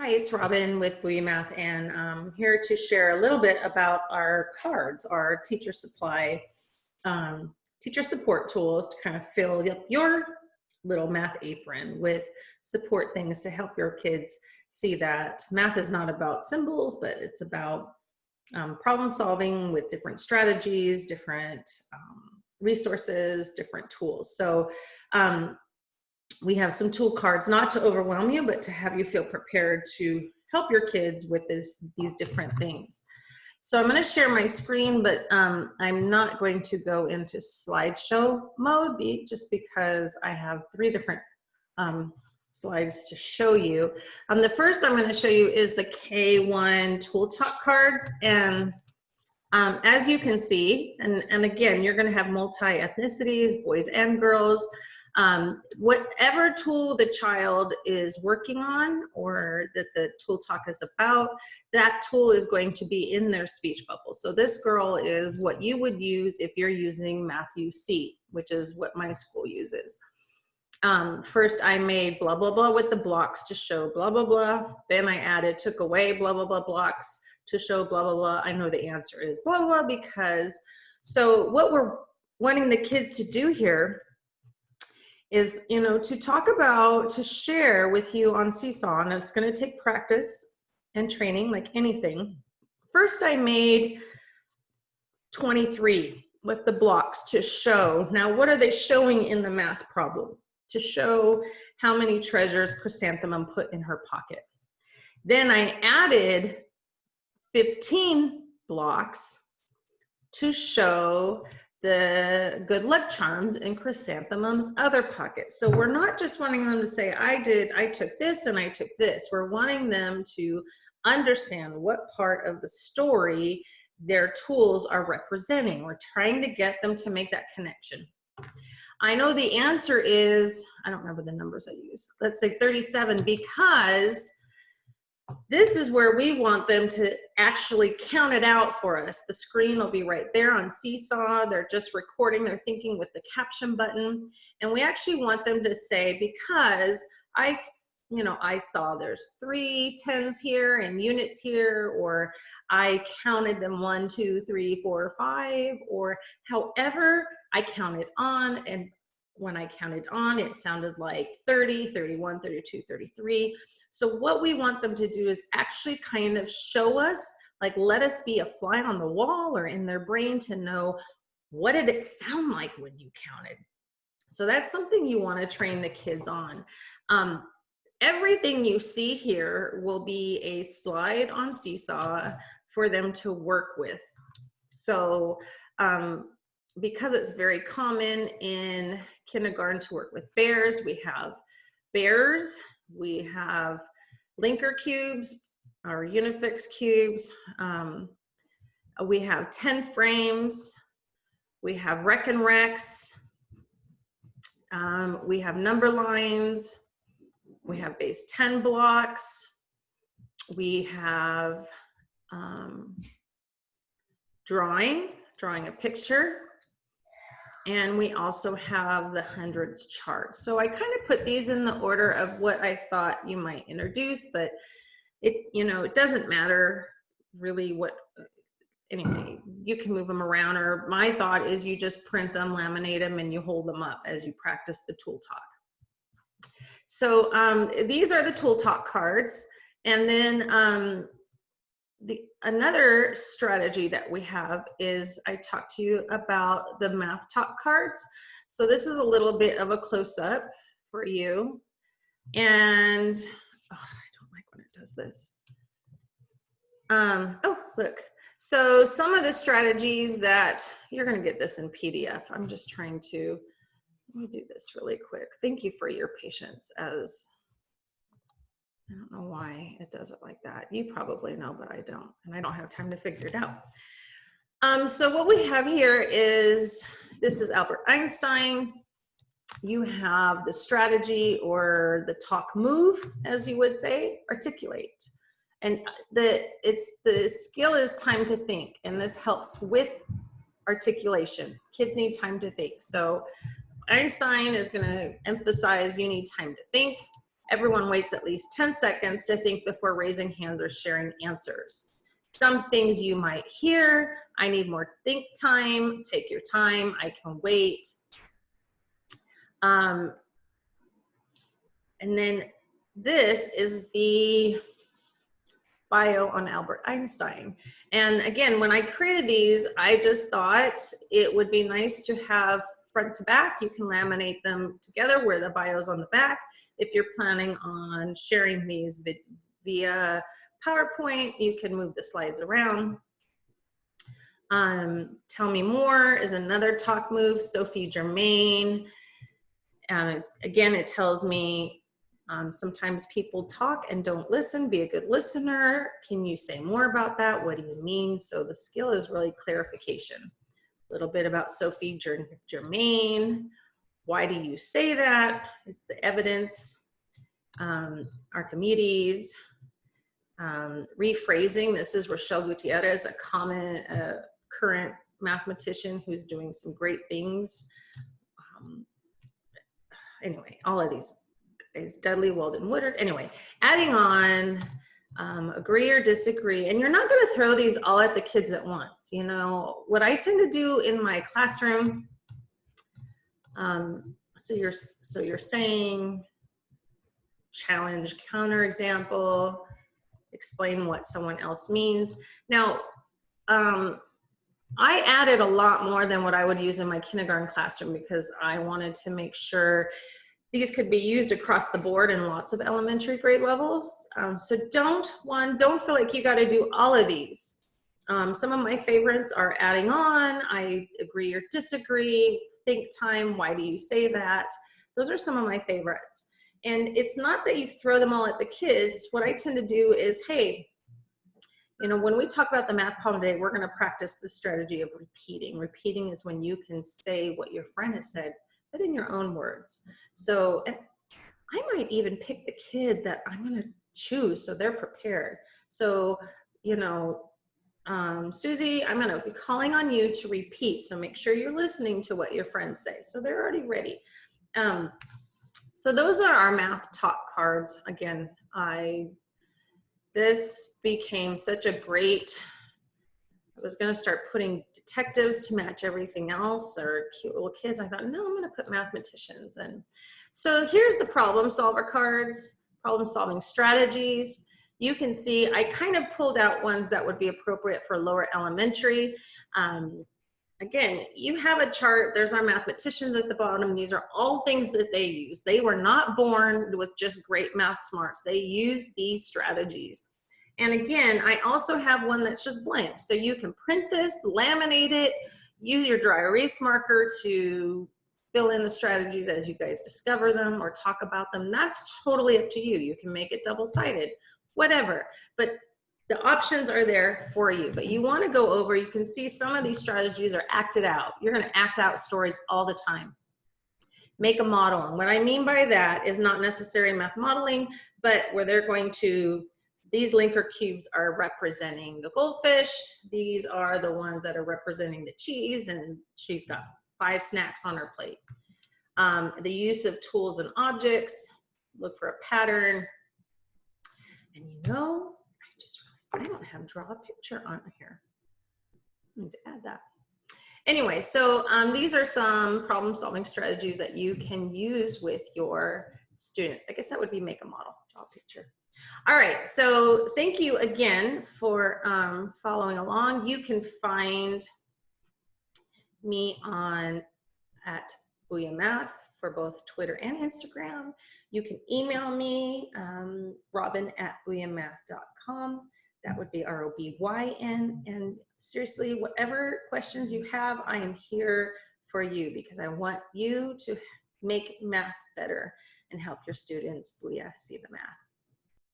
Hi, it's Robin with Booyah Math, and I'm here to share a little bit about our cards, our teacher support tools to kind of fill up your little math apron with support things to help your kids see that math is not about symbols, but it's about problem solving with different strategies, different resources, different tools. So we have some tool cards, not to overwhelm you, but to have you feel prepared to help your kids with these different things. So I'm going to share my screen, but I'm not going to go into slideshow mode just because I have 3 different slides to show you. The first I'm going to show you is the K1 tool talk cards. And as you can see, and again, you're going to have multi-ethnicities, boys and girls. Whatever tool the child is working on or that the tool talk is about, that tool is going to be in their speech bubble. So this girl is what you would use if you're using Matthew C, which is what my school uses. First I made blah, blah, blah with the blocks to show blah, blah, blah. Then I took away blah, blah, blah blocks to show blah, blah, blah. I know the answer is blah, blah, because, so what we're wanting the kids to do here is, to talk about, to share with you on Seesaw, and it's going to take practice and training like anything. First, I made 23 with the blocks to show. Now, what are they showing in the math problem? To show how many treasures Chrysanthemum put in her pocket. Then I added 15 blocks to show the good luck charms in Chrysanthemum's other pocket. So we're not just wanting them to say, I took this and I took this. We're wanting them to understand what part of the story their tools are representing. We're trying to get them to make that connection. I know the answer is, I don't remember the numbers I used. Let's say 37, because this is where we want them to actually count it out for us. The screen will be right there on Seesaw. They're just recording, they're thinking with the caption button. And we actually want them to say, because I saw there's 3 tens here and units here, or I counted them 1, 2, 3, 4, 5, or however I counted on. And when I counted on, it sounded like 30, 31, 32, 33. So what we want them to do is actually kind of show us, like let us be a fly on the wall or in their brain to know, what did it sound like when you counted? So that's something you want to train the kids on. Everything you see here will be a slide on Seesaw for them to work with. So because it's very common in kindergarten to work with bears, we have bears, we have linker cubes or Unifix cubes, we have 10 frames, we have rec and recs, we have number lines, we have base 10 blocks, we have drawing a picture, and we also have the hundreds chart. So I kind of put these in the order of what I thought you might introduce, but it doesn't matter really anyway, you can move them around, or my thought is you just print them, laminate them, and you hold them up as you practice the tool talk. So these are the tool talk cards. And then another strategy that we have is I talked to you about the math talk cards. So this is a little bit of a close-up for you. And I don't like when it does this. Oh, look. So some of the strategies that you're going to get this in PDF. I'm just trying to, let me do this really quick. Thank you for your patience, as I don't know why it does it like that. You probably know, but I don't, and I don't have time to figure it out. So what we have here is, this is Albert Einstein. You have the strategy, or the talk move, as you would say, articulate. And the skill is time to think, and this helps with articulation. Kids need time to think. So Einstein is going to emphasize you need time to think. Everyone waits at least 10 seconds to think before raising hands or sharing answers. Some things you might hear: I need more think time, take your time, I can wait. And then this is the bio on Albert Einstein. And again, when I created these, I just thought it would be nice to have front to back. You can laminate them together where the bio's on the back. If you're planning on sharing these via PowerPoint, you can move the slides around. Tell me more is another talk move. Sophie Germain. Again, it tells me sometimes people talk and don't listen. Be a good listener. Can you say more about that? What do you mean? So the skill is really clarification. A little bit about Sophie Germain. Why do you say that? It's the evidence. Archimedes. Rephrasing. This is Rochelle Gutierrez, a common current mathematician who's doing some great things. Anyway, all of these is Dudley, Walden, Woodard. Anyway, adding on, agree or disagree. And you're not going to throw these all at the kids at once. You know, what I tend to do in my classroom, so you're saying challenge, counterexample, explain what someone else means. Now, I added a lot more than what I would use in my kindergarten classroom because I wanted to make sure these could be used across the board in lots of elementary grade levels. So don't feel like you got to do all of these. Some of my favorites are adding on, I agree or disagree, think time, why do you say that? Those are some of my favorites. And it's not that you throw them all at the kids. What I tend to do is, hey, you know, when we talk about the math problem today, we're going to practice the strategy of repeating. Repeating is when you can say what your friend has said, but in your own words. So I might even pick the kid that I'm going to choose so they're prepared. So, you know, Susie, I'm going to be calling on you to repeat. So make sure you're listening to what your friends say. So they're already ready. So those are our math talk cards. Again, this became such a great, I was going to start putting detectives to match everything else or cute little kids. I thought, no, I'm going to put mathematicians. And so here's the problem solver cards, problem solving strategies. You can see I kind of pulled out ones that would be appropriate for lower elementary. Again, you have a chart, there's our mathematicians at the bottom. These are all things that they use. They were not born with just great math smarts. They used these strategies. And again, I also have one that's just blank. So you can print this, laminate it, use your dry erase marker to fill in the strategies as you guys discover them or talk about them. That's totally up to you. You can make it double-sided, whatever. But the options are there for you, but you want to go over, you can see some of these strategies are acted out. You're going to act out stories all the time. Make a model. And what I mean by that is not necessarily math modeling, but where they're going to, these linker cubes are representing the goldfish. These are the ones that are representing the cheese, and she's got 5 snacks on her plate. The use of tools and objects, look for a pattern. And you know, I don't have draw a picture on here. I need to add that. Anyway, so these are some problem solving strategies that you can use with your students. I guess that would be make a model, draw a picture. All right, so thank you again for following along. You can find me at Booyah Math for both Twitter and Instagram. You can email me, robin@booyahmath.com. That would be ROBYN. And seriously, whatever questions you have, I am here for you because I want you to make math better and help your students Booyah see the math.